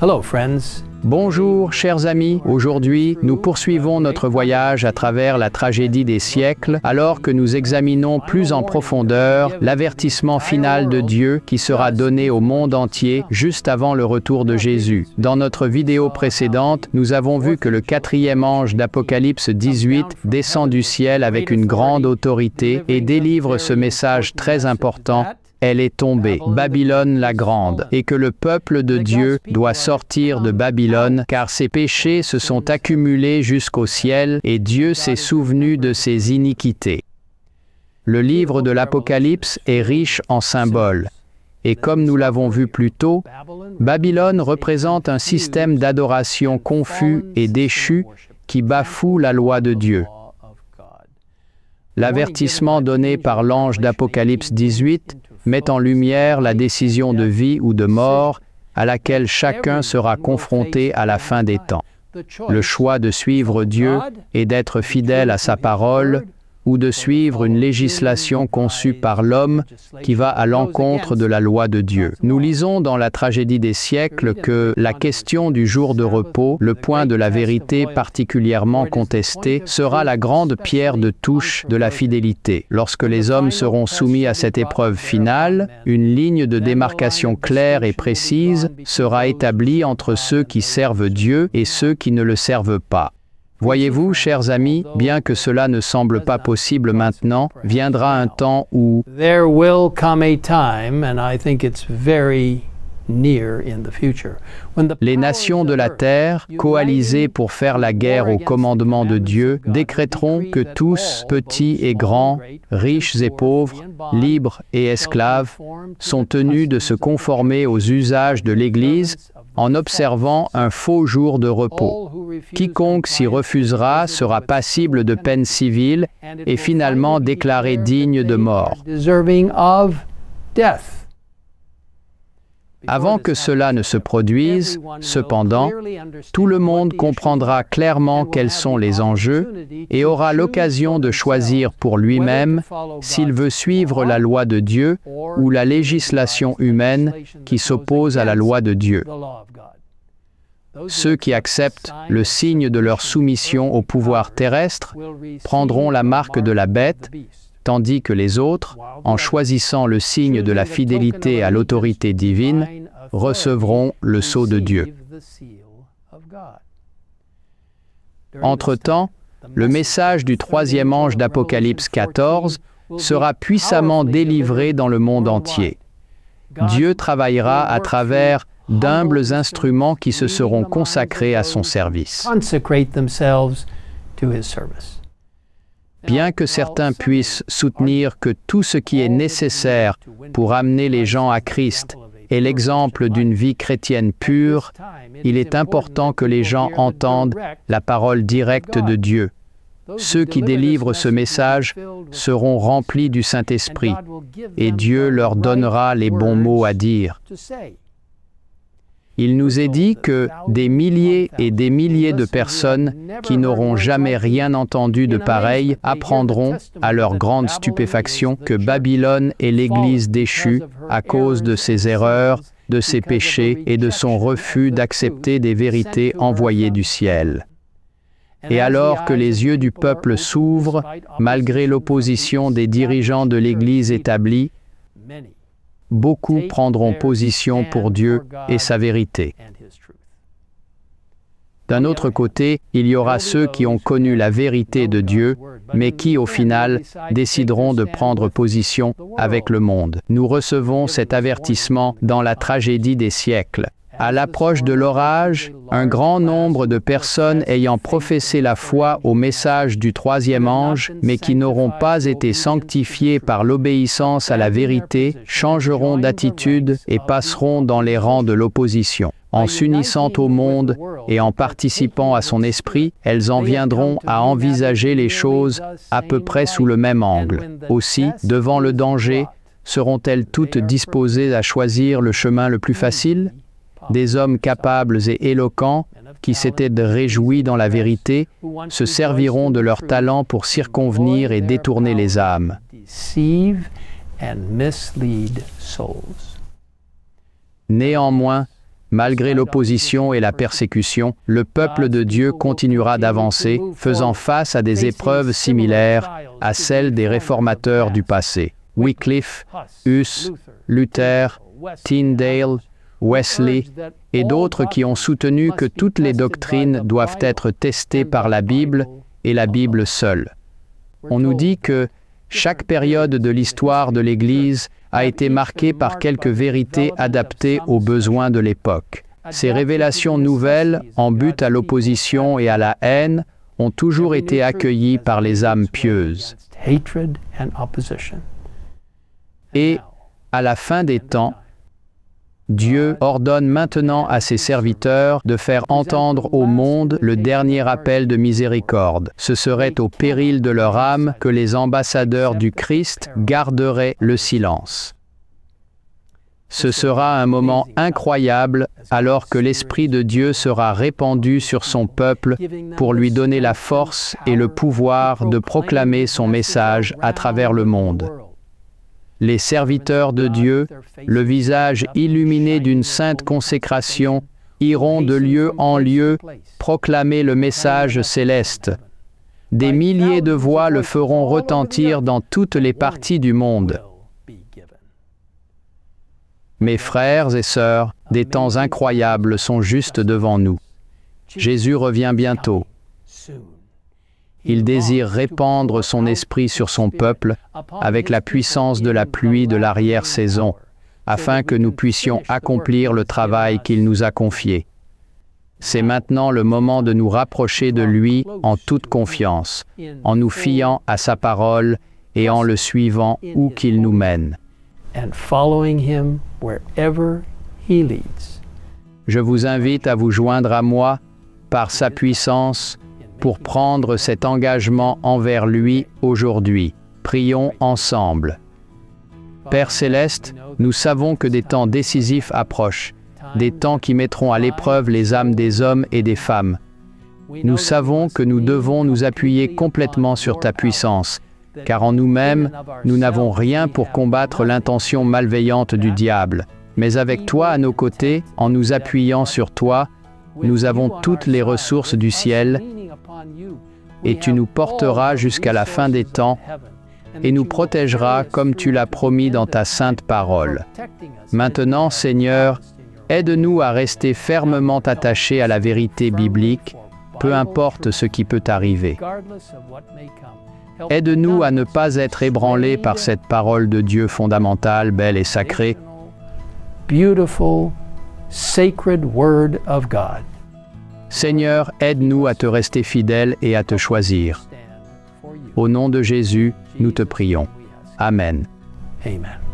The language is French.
Hello, friends. Bonjour, chers amis. Aujourd'hui, nous poursuivons notre voyage à travers la tragédie des siècles, alors que nous examinons plus en profondeur l'avertissement final de Dieu qui sera donné au monde entier juste avant le retour de Jésus. Dans notre vidéo précédente, nous avons vu que le quatrième ange d'Apocalypse 18 descend du ciel avec une grande autorité et délivre ce message très important. Elle est tombée, Babylone la grande, et que le peuple de Dieu doit sortir de Babylone, car ses péchés se sont accumulés jusqu'au ciel, et Dieu s'est souvenu de ses iniquités. Le livre de l'Apocalypse est riche en symboles, et comme nous l'avons vu plus tôt, Babylone représente un système d'adoration confus et déchu qui bafoue la loi de Dieu. L'avertissement donné par l'ange d'Apocalypse 18 met en lumière la décision de vie ou de mort à laquelle chacun sera confronté à la fin des temps. Le choix de suivre Dieu et d'être fidèle à sa parole, ou de suivre une législation conçue par l'homme qui va à l'encontre de la loi de Dieu. Nous lisons dans la tragédie des siècles que la question du jour de repos, le point de la vérité particulièrement contesté, sera la grande pierre de touche de la fidélité. Lorsque les hommes seront soumis à cette épreuve finale, une ligne de démarcation claire et précise sera établie entre ceux qui servent Dieu et ceux qui ne le servent pas. Voyez-vous, chers amis, bien que cela ne semble pas possible maintenant, viendra un temps où There will come a time, and I think it's very near in the future, when the les nations de la terre, coalisées pour faire la guerre au commandement de Dieu, décréteront que tous, petits et grands, riches et pauvres, libres et esclaves, sont tenus de se conformer aux usages de l'Église en observant un faux jour de repos. Quiconque s'y refusera sera passible de peine civile et finalement déclaré digne de mort. deserving of death. Avant que cela ne se produise, cependant, tout le monde comprendra clairement quels sont les enjeux et aura l'occasion de choisir pour lui-même s'il veut suivre la loi de Dieu ou la législation humaine qui s'oppose à la loi de Dieu. Ceux qui acceptent le signe de leur soumission au pouvoir terrestre prendront la marque de la bête, tandis que les autres, en choisissant le signe de la fidélité à l'autorité divine, recevront le sceau de Dieu. Entre-temps, le message du troisième ange d'Apocalypse 14 sera puissamment délivré dans le monde entier. Dieu travaillera à travers d'humbles instruments qui se seront consacrés à son service. Consecrate themselves to his service. Bien que certains puissent soutenir que tout ce qui est nécessaire pour amener les gens à Christ est l'exemple d'une vie chrétienne pure, il est important que les gens entendent la parole directe de Dieu. Ceux qui délivrent ce message seront remplis du Saint-Esprit, et Dieu leur donnera les bons mots à dire. Il nous est dit que des milliers et des milliers de personnes qui n'auront jamais rien entendu de pareil apprendront, à leur grande stupéfaction, que Babylone est l'Église déchue à cause de ses erreurs, de ses péchés et de son refus d'accepter des vérités envoyées du ciel. Et alors que les yeux du peuple s'ouvrent, malgré l'opposition des dirigeants de l'Église établie, beaucoup prendront position pour Dieu et sa vérité. D'un autre côté, il y aura ceux qui ont connu la vérité de Dieu, mais qui, au final, décideront de prendre position avec le monde. Nous recevons cet avertissement dans la tragédie des siècles. À l'approche de l'orage, un grand nombre de personnes ayant professé la foi au message du troisième ange, mais qui n'auront pas été sanctifiées par l'obéissance à la vérité, changeront d'attitude et passeront dans les rangs de l'opposition. En s'unissant au monde et en participant à son esprit, elles en viendront à envisager les choses à peu près sous le même angle. Aussi, devant le danger, seront-elles toutes disposées à choisir le chemin le plus facile ? Des hommes capables et éloquents, qui s'étaient réjouis dans la vérité, se serviront de leur talent pour circonvenir et détourner les âmes. Néanmoins, Malgré l'opposition et la persécution, le peuple de Dieu continuera d'avancer, faisant face à des épreuves similaires à celles des réformateurs du passé. Wycliffe, Huss, Luther, Tyndale, Wesley et d'autres qui ont soutenu que toutes les doctrines doivent être testées par la Bible et la Bible seule. On nous dit que chaque période de l'histoire de l'Église a été marquée par quelques vérités adaptées aux besoins de l'époque. Ces révélations nouvelles, en but à l'opposition et à la haine, ont toujours été accueillies par les âmes pieuses. Et, à la fin des temps, Dieu ordonne maintenant à ses serviteurs de faire entendre au monde le dernier appel de miséricorde. Ce serait au péril de leur âme que les ambassadeurs du Christ garderaient le silence. Ce sera un moment incroyable alors que l'Esprit de Dieu sera répandu sur son peuple pour lui donner la force et le pouvoir de proclamer son message à travers le monde. Les serviteurs de Dieu, le visage illuminé d'une sainte consécration, iront de lieu en lieu proclamer le message céleste. Des milliers de voix le feront retentir dans toutes les parties du monde. Mes frères et sœurs, des temps incroyables sont juste devant nous. Jésus revient bientôt. Il désire répandre son esprit sur son peuple avec la puissance de la pluie de l'arrière-saison, afin que nous puissions accomplir le travail qu'il nous a confié. C'est maintenant le moment de nous rapprocher de lui en toute confiance, en nous fiant à sa parole et en le suivant où qu'il nous mène. Je vous invite à vous joindre à moi par sa puissance pour prendre cet engagement envers lui aujourd'hui. Prions ensemble. Père Céleste, nous savons que des temps décisifs approchent, des temps qui mettront à l'épreuve les âmes des hommes et des femmes. Nous savons que nous devons nous appuyer complètement sur ta puissance, car en nous-mêmes, nous n'avons rien pour combattre l'intention malveillante du diable. Mais avec toi à nos côtés, en nous appuyant sur toi, nous avons toutes les ressources du ciel et tu nous porteras jusqu'à la fin des temps et nous protégeras comme tu l'as promis dans ta sainte parole. Maintenant, Seigneur, aide-nous à rester fermement attachés à la vérité biblique, peu importe ce qui peut arriver. Aide-nous à ne pas être ébranlés par cette parole de Dieu fondamentale, belle et sacrée. Beautiful, sacred word of God. Seigneur, aide-nous à te rester fidèles et à te choisir. Au nom de Jésus, nous te prions. Amen. Amen.